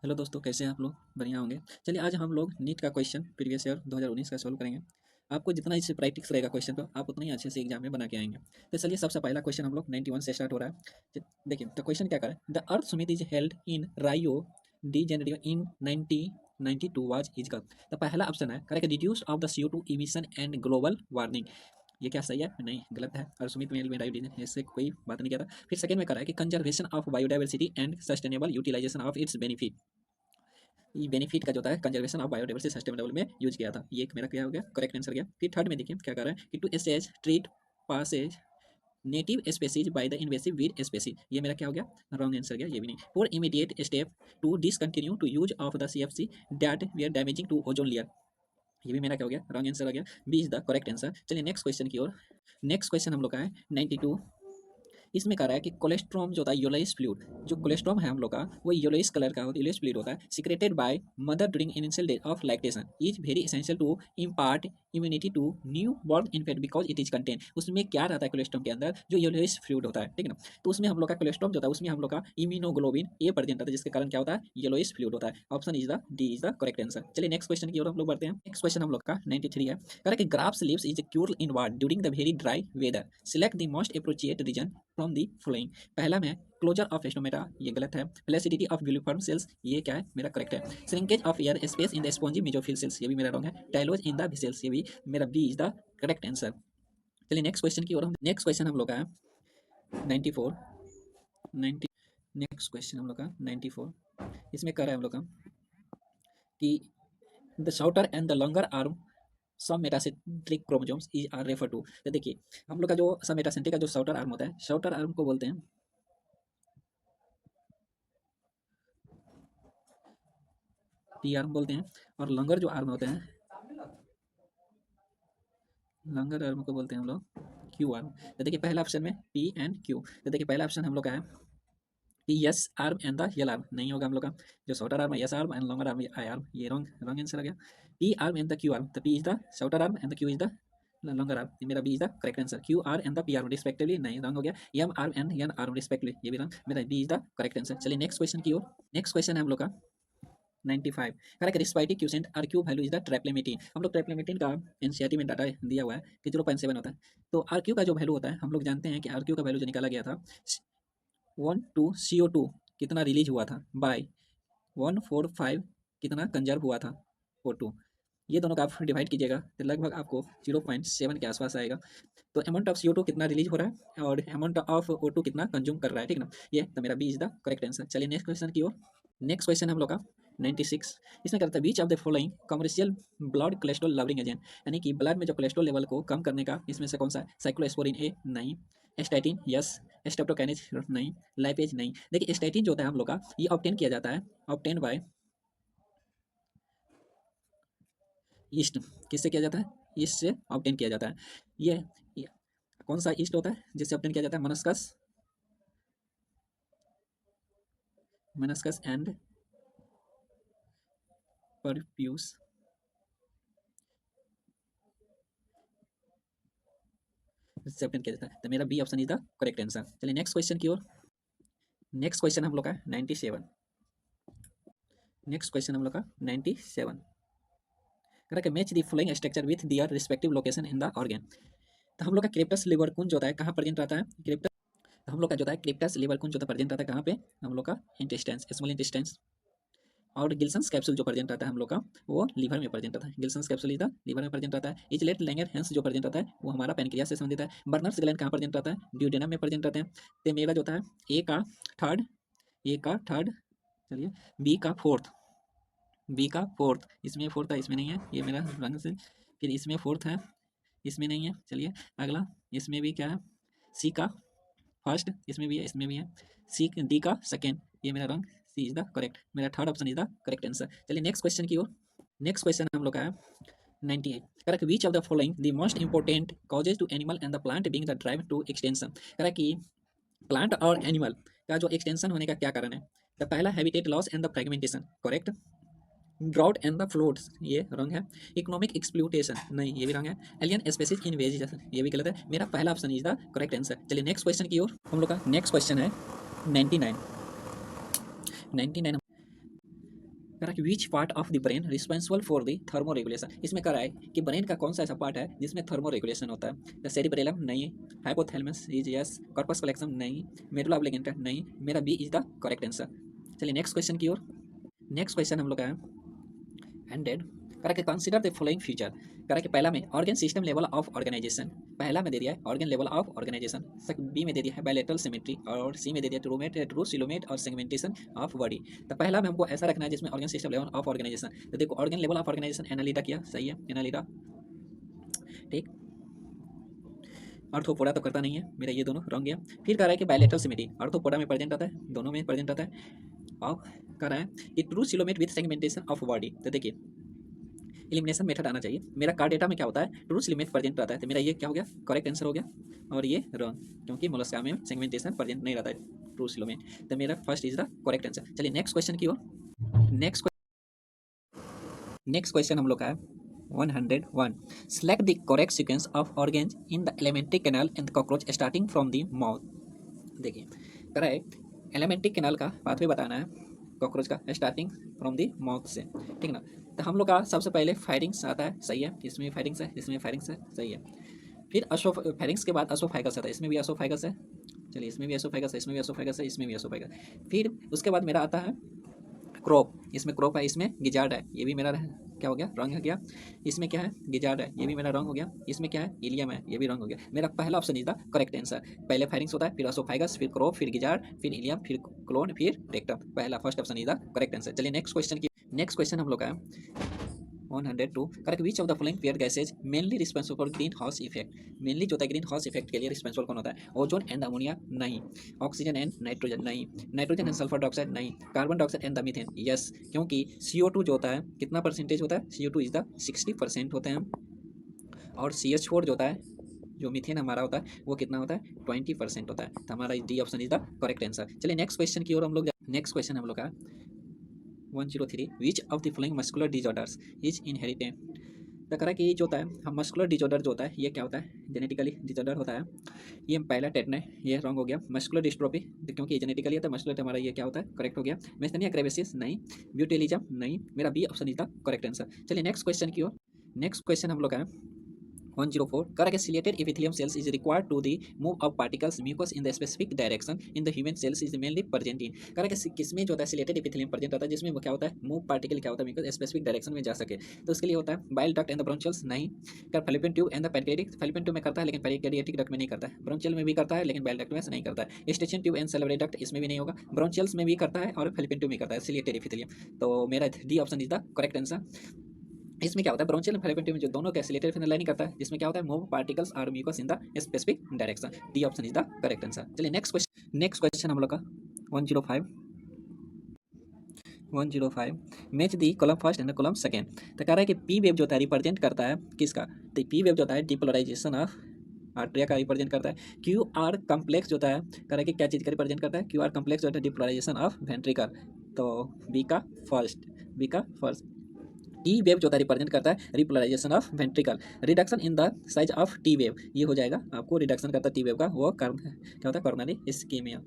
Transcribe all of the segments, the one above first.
Hello दोस्तों, कैसे हैं आप लोग? बढ़िया होंगे। चलिए आज हम लोग नीट का क्वेश्चन प्रीवियस ईयर 2019 का सॉल्व करेंगे। आपको जितना इससे प्रैक्टिस रहेगा क्वेश्चन का, आप उतना ही अच्छे से एग्जाम में बना के आएंगे। तो चलिए सबसे पहला क्वेश्चन हम लोग 91 से स्टार्ट हो रहा है। देखिए तो क्वेश्चन क्या करें, the earth summit is held in Rio de Janeiro in 1992 was is का। तो पहला ऑप्शन है correct, reduce of the CO2 emission and global warming. ये क्या सही है? नहीं, गलत है। और सुमित मेल में राइट, इससे कोई बात नहीं किया था। फिर सेकंड में करा है कि conservation of biodiversity and sustainable utilization of its benefit. ये बेनिफिट का जो होता है कंजर्वेशन ऑफ बायोडाइवर्सिटी सस्टेनेबल में यूज किया था। ये एक मेरा क्या हो गया, करेक्ट आंसर गया। फिर थर्ड में देखिए क्या कर रहा है कि to assess threat poses native species by the invasive weed species. ये मेरा क्या हो गया, रॉन्ग आंसर गया। ये भी नहीं। For immediate step to discontinue to use of the CFC that we are damaging to ozone layer. ये भी मेरा क्या हो गया, रॉन्ग आंसर आ गया। B is the correct answer. चलिए नेक्स्ट क्वेश्चन की ओर। नेक्स्ट क्वेश्चन हम लोग का है 92। इसमें कह रहा है कि कोलेस्ट्रॉम जो होता है येलोइश फ्लूइड, जो कोलेस्ट्रॉम है हम लोग का वो येलोइश कलर का येलोइश फ्लूइड होता है, secreted by mother during initial days of lactation, is very essential to impart immunity to new born infant because it is contain. उसमें क्या रहता है कोलेस्ट्रॉम के अंदर, जो येलोइश फ्लूइड होता है, ठीक है ना। तो उसमें हम लोग का कोलेस्ट्रॉम जो होता है उसमें हम लोग का इम्यूनोग्लोबिन ए प्रेजेंट होता है, जिसके कारण क्या होता है, येलोइश फ्लूइड होता है। Option is the D is the correct answer. चलिए नेक्स्ट क्वेश्चन की ओर हम लोग बढ़ते हैं। नेक्स्ट क्वेश्चन हम लोग का 93 है। Correct, grass leaves is curl inward during the very dry weather, select the most appropriate reason from the following. पहला में क्लोजर ऑफ एस्टोमेटा, ये गलत है। प्लेसिडिटी ऑफ ग्लूफॉर्म सेल्स, ये क्या है, मेरा करेक्ट है। Shrinkage of air space in the spongy mesophyll cells, ये भी मेरा रॉन्ग है। टाइलोज इन द सेल्स, ये भी मेरा B is the correct answer. चलिए नेक्स्ट क्वेश्चन की ओर हम। नेक्स्ट क्वेश्चन हम लोग का है 94। 90। नेक्स्ट क्वेश्चन हम लोग का 94। इसमें कह रहा है हम लोग का कि the shorter and the longer arm submetacentric chromosomes is are refer to. तो देखिए हम लोग का जो सब मेटासेंट्रिक का जो शॉर्टर आर्म होता है, शॉर्टर आर्म को बोलते हैं टी आर्म बोलते हैं, और लॉन्गर जो आर्म होते हैं, लॉन्गर आर्म को बोलते हैं हम लोग क्यू आर्म। तो देखिए पहला ऑप्शन में पी एंड क्यू। तो देखिए पहला ऑप्शन हम लोग का है P S arm and the L arm, नहीं होगा हम लोग का। जो शॉर्टर आर्म है S arm and longer arm I arm, ये रॉन्ग रॉन्ग आंसर आ गया। P arm and the Q arm, तो P is the shorter arm and the Q is the longer arm, ये मेरा B is the correct answer. Q R and the P arm respectively, नहीं wrong हो गया। M arm and N arm respectively, ये भी wrong, मेरा B is the correct answer. चलिए next question की ओर। नेक्स्ट क्वेश्चन है हम लोग का 95। Correct, respiratory quotient or Q value is the ट्रेप्लेमेटिन। हम लोग ट्रेप्लेमेटिन का एनसीईआरटी में डाटा दिया हुआ है कि 0.7 होता है। तो आर क्यू का जो वैल्यू होता है, हम लोग जानते हैं कि आर क्यू का वैल्यू जो निकाला गया था 1 2 CO2 कितना रिलीज हुआ था बाय 145 कितना कंजर्व हुआ था O2। ये दोनों का आप डिवाइड कीजिएगा तो लगभग आपको 0.7 के आसपास आएगा। तो अमाउंट ऑफ CO2 कितना रिलीज हो रहा है और अमाउंट ऑफ O2 कितना कंज्यूम कर रहा है, ठीक ना। ये तो मेरा B is the correct answer. चलिए नेक्स्ट क्वेश्चन की ओर। नेक्स्ट क्वेश्चन हम लोग का 96। इसमें करता है which of the following commercial blood cholesterol lowering agent, यानी कि ब्लड में जो कोलेस्ट्रॉल लेवल को कम करने का इसमें से कौन सा है। साइक्लोस्पोरिन ए, नहीं। Statin, yes. स्ट्रेप्टोकाइनेज, नहीं। लाइपेज, नहीं। देखिए स्टैटिन जो होता है हम लोग का, ये ऑब्टेन किया जाता है, ऑब्टेन बाय ईस्ट। किससे किया जाता है, ईस्ट से ऑब्टेन किया जाता है। ये कौन सा ईस्ट होता है जिससे ऑब्टेन किया जाता है, मनस्कस, मनस्कस एंड परफ्यूस, इससे ऑब्टेन किया जाता है। तो मेरा B option is the correct answer. चलिए नेक्स्ट क्वेश्चन की ओर। नेक्स्ट क्वेश्चन हम लोग का 97। नेक्स्ट क्वेश्चन हम लोग का 97। Correct, match the following structure with their respective location in the organ. तो हम लोग का क्रिप्टस लिवर कुंज होता है, कहाँ प्रेजेंट रहता है क्रिप्टस। तो हम लोग का जो होता है क्रिप्टस लिवर कुंज जो प्रेजेंट रहता है कहाँ पे, हम लोग का इंटेस्टाइन्स, स्मॉल इंटेस्टाइन्स। और गिल्सन्स कैप्सूल जो प्रेजेंट रहता है हम लोग का, वो लीवर में प्रेजेंट रहता है। गिल्सन्स कैप्सूल इधर लीवर में प्रेजेंट रहता है। इजलेट लैंगर हेंस जो प्रेजेंट रहता है वो हमारा पैनक्रियास से संबंधित है। बर्नर्स ग्लैंड कहाँ प्रेजेंट रहता है, ड्यूडेनम में प्रेजेंट रहते हैं। तो मेरा जो होता है ए का थर्ड, ए का थर्ड, चलिए बी का फोर्थ, बी का फोर्थ, इसमें फोर्थ है इसमें नहीं है, ये मेरा रंग से। फिर इसमें फोर्थ है, इसमें नहीं है। चलिए अगला, इसमें भी क्या है, सी का फर्स्ट, इसमें भी है इसमें भी है। सी डी का सेकेंड, ये मेरा wrong C is the correct, मेरा third option is the correct answer. चलिए नेक्स्ट क्वेश्चन की ओर। नेक्स्ट क्वेश्चन हम लोग का है 98। Correct, which of the following the most important causes to animal and the plant being the drive to extinction. Correct कि plant और animal का जो एक्सटेंशन होने का क्या कारण है। द पहला habitat loss and the fragmentation, correct. Drought and the floods, ये रंग है। इकोनॉमिक एक्सप्लूटेशन, नहीं ये भी रंग है। एलियन स्पेसीज इन वेजिटेशन, ये भी गलत है। मेरा पहला option is the correct answer. चलिए नेक्स्ट क्वेश्चन की ओर। हम लोग का नेक्स्ट क्वेश्चन है 99। 99 करा कि which part of the brain responsible for the thermo regulation, इसमें करा है कि ब्रेन का कौन सा ऐसा पार्ट है जिसमें थर्मो रेगुलेशन होता है। द सेरिब्रेलम नहीं, hypothalamus is yes, corpus callosum नहीं, मेडुला ऑब्लिगेंटा नहीं, मेरा B is the correct answer. चलिए नेक्स्ट क्वेश्चन की ओर। नेक्स्ट क्वेश्चन हम लोग का है हंड्रेड। करा के कंसिडर द फॉलोइंग फीचर। करा के पहला में organ system level of organisation, पहला में दे दिया है organ level of organisation, B में दे दिया है बायलैटरल सिमेट्री, और सी में दे दिया ट्रू सिलोमेट और सेगमेंटेशन ऑफ बॉडी। तो पहला में हमको ऐसा रखना है जिसमें organ system level of organisation, तो देखो organ level of organisation annelida किया, सही है एनालिटा, ठीक। आर्थोपोडा तो करता नहीं है, मेरा ये दोनों रॉन्ग गया। फिर कह रहा है कि बायलैटरल सिमेट्री आर्थोपोडा में प्रेजेंट आता है, दोनों में प्रेजेंट आता है। और कह रहा है कि true coelomate with segmentation of body, तो देखिए एलिमिनेशन मेथड आना चाहिए। मेरा कार्ड डेटा में क्या होता है, ट्रू सिलोमेट प्रेजेंट रहता है, तो मेरा ये क्या हो गया, करेक्ट आंसर हो गया। और ये रॉन्ग, क्योंकि मोलस्का में सेगमेंटेशन प्रेजेंट नहीं रहता है ट्रू सिलोमेट, तो मेरा first is the correct answer. चलिए नेक्स्ट क्वेश्चन की ओर। नेक्स्ट क्वेश्चन हम लोग का है 101। Select the correct sequence of organs in the alimentary canal and cockroach starting from the mouth. देखिए कह रहा है एलिमेंट्री कैनाल का पाथवे बताना है, कॉकरोच का स्टार्टिंग फ्रॉम द माउथ से, ठीक ना। तो हम लोग का सबसे पहले फायरिंग्स आता है, सही है, इसमें फायरिंग्स है, इसमें फायरिंग्स है, सही है। फिर फायरिंग्स के बाद असोफाइगस आता है, इसमें भी असोफाइगस है, चलिए इसमें भी असोफाइगस है, इसमें भी असोफाइगस है, इसमें भी असोफाइगस। फिर उसके बाद मेरा आता है क्रॉप, इसमें क्रॉप है, इसमें गिजार्ड है, ये भी मेरा क्या हो गया, रॉन्ग हो गया। इसमें क्या है, गिजार्ड है, ये भी मेरा रॉन्ग हो गया। इसमें क्या है, इलियम है, ये भी रॉन्ग हो गया। मेरा पहला option is the correct answer. पहले फायरिंग्स होता है, फिर असोफाइगस, फिर क्रॉप, फिर गिजार्ड, फिर इलियम, फिर क्लोन, फिर रेक्टम। पहला first option is the correct answer. चलिए नेक्स्ट क्वेश्चन की। नेक्स्ट क्वेश्चन हम लोग का है 102। Correct which of the following pair gases mainly responsible for green house effect. Mainly जो होता है ग्रीन हाउस इफेक्ट के लिए रिस्पॉन्सिबल कौन होता है, ओजोन एंड अमोनिया नहीं, ऑक्सीजन एंड नाइट्रोजन नहीं, नाइट्रोजन एंड सल्फर डाइऑक्साइड नहीं, carbon dioxide and the methane yes, क्योंकि CO2 जो होता है कितना परसेंटेज होता है, CO2 इज द 60% होते हैं, और CH4 जो होता है, जो मीथेन हमारा होता है वो कितना होता है, 20% होता है। तो हमारा D option is the correct answer. चलिए नेक्स्ट क्वेश्चन की ओर हम लोग। नेक्स्ट क्वेश्चन हम लोग का 103। विच of the following muscular disorders is inherited. तो करा कि जो होता है हम मस्कुलर डिजॉर्डर जो होता है ये क्या होता है, जेनेटिकली डिजॉर्डर होता है। ये पहला टेटन है, ये रॉन्ग हो गया। मस्कुलर डिस्ट्रोफी, क्योंकि ये जेनेटिकली है तो मस्कुलर हमारा ये क्या होता है, करेक्ट हो गया। मेस्थेनिया ग्रेविसिस नहीं, ब्यूटेलिज्म नहीं, मेरा B option is the correct answer. चलिए नेक्स्ट क्वेश्चन की ओर। नेक्स्ट क्वेश्चन हम लोग का है 104। Correct ciliated epithelium cells is required to the move of particles mucus in the specific direction in the human cells is mainly present in। Correct किसमें जो होता है सिलेटेड एपिथेलियम प्रेजेंट होता है, जिसमें वो क्या होता है, मूव पार्टिकल क्या होता है म्यूकस स्पेसिफिक डायरेक्शन में जा सके, तो उसके लिए होता है बाइल डक्ट एंड द ब्रोंचियल्स नहीं, कर fallopian tube and the pancreatic, fallopian tube में करता है लेकिन पैनक्रियाटिक डक्ट में नहीं करता है, ब्रोंचियल में भी करता है लेकिन बाइल डक्ट में नहीं करता है, station tube and salivary duct इसमें भी नहीं होगा, ब्रोंचियल्स में भी करता है और फैलोपियन ट्यूब में करता है सिलेटेड एपिथेलियम। तो मेरा D option is the correct answer. इसमें क्या होता है, ब्रोंचियल एंड फैलोपियन ट्यूब में जो दोनों कैसिलेटेड फिनल लाइनिंग करता है, जिसमें क्या होता है, move particles or mucus in the specific direction. D option is the correct answer. चलिए नेक्स्ट क्वेश्चन। नेक्स्ट क्वेश्चन हम लोग का 105। Match the column first and column second. तो कह रहा है कि पी वेव जो होता है रिप्रेजेंट करता है किसका, तो पी वेव जो होता है डिपोलराइजेशन ऑफ आर्ट्रिया का रिप्रेजेंट करता है। क्यू आर कम्प्लेक्स जो होता है, कह रहा है कि क्या चीज़ का रिप्रेजेंट करता है, क्यू आर कम्प्लेक्स जो होता है डिपोलराइजेशन ऑफ वेंट्रिकल, तो बी का फर्स्ट। टी वेव जो होता है रिप्रेजेंट करता है repolarisation of ventricle, reduction in the size of T wave, ये हो जाएगा आपको रिडक्शन करता है टी वेव का, वो क्या होता है, कॉर्नरी इस्कीमिया।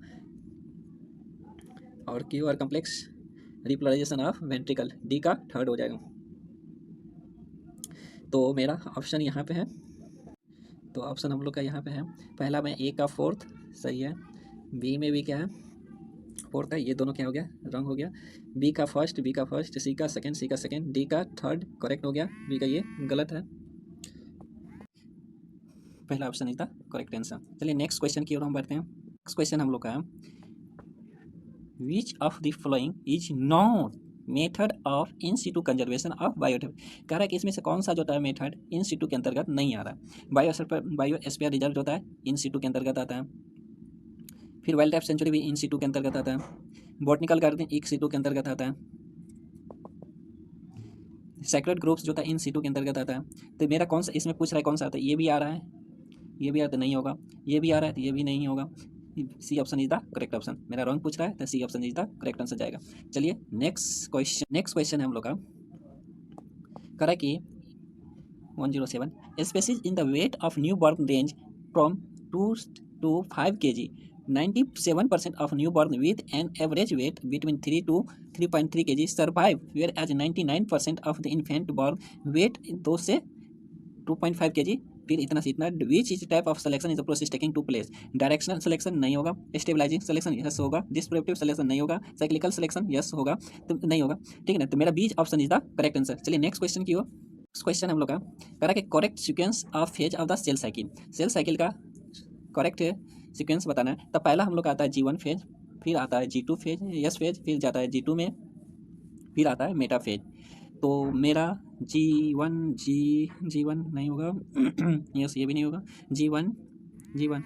और Q R complex repolarisation of ventricle, D का थर्ड हो जाएगा। तो मेरा ऑप्शन यहाँ पे है, तो ऑप्शन हम लोग का यहाँ पे है, पहला में ए का फोर्थ सही है, बी में भी क्या है फोर्थ है, ये दोनों क्या हो गया, रॉन्ग हो गया। बी का फर्स्ट, सी का सेकंड, डी का थर्ड करेक्ट हो गया, बी का ये गलत है, पहला option is the correct answer. चलिए नेक्स्ट क्वेश्चन की ओर हम बढ़ते हैं। नेक्स्ट क्वेश्चन हम लोग का है विच of the following is not method of in Situ conservation of biodiversity. कह रहा है कि इसमें से कौन सा जो होता है मेथड इन सिटू के अंतर्गत नहीं आ रहा है। बायोस्फीयर रिजर्व जो होता है इन सिटू के अंतर्गत आता है, फिर वाइल्ड लाइफ सेंचुरी भी इन सिटू के अंतर्गत आता है, बॉटनिकल गार्डन इन सिटू के अंतर्गत आता है, सेक्रेट ग्रुप्स जो था इन सिटू के अंतर्गत आता है। तो मेरा कौन सा इसमें पूछ रहा है कौन सा आता है, ये भी आ रहा है, ये भी आ रहा है तो नहीं होगा, ये भी आ रहा है तो ये भी नहीं होगा, C option is the correct option. मेरा रॉन्ग पूछ रहा है तो C option is the correct answer जाएगा। चलिए नेक्स्ट क्वेश्चन है हम लोग का, करा कि 107 species in the weight of new born range from 2 to 5 kg 97% of newborn with an average weight between 3 to 3.3 kg survive, whereas 99% of the infant born weight 2 से 2.5 kg, फिर इतना से इतना। Which is type of selection is the process taking to place? Directional selection नहीं होगा, stabilising selection yes होगा, disruptive selection नहीं होगा, साइक्लिकल सिलेक्शन यस होगा, तो नहीं होगा, ठीक है ना। तो मेरा which option is the correct answer. चलिए नेक्स्ट क्वेश्चन की ओर। नेक्स्ट क्वेश्चन हम लोग का करा कि correct sequence of phase of the cell cycle. Cell cycle का करेक्ट सीक्वेंस बताना है। तो पहला हम लोग का आता है G1 फेज, फिर आता है G2 फेज, यस फेज, फिर जाता है G2 में, फिर आता है मेटा फेज। तो मेरा G1 नहीं होगा यस ये भी नहीं होगा, G1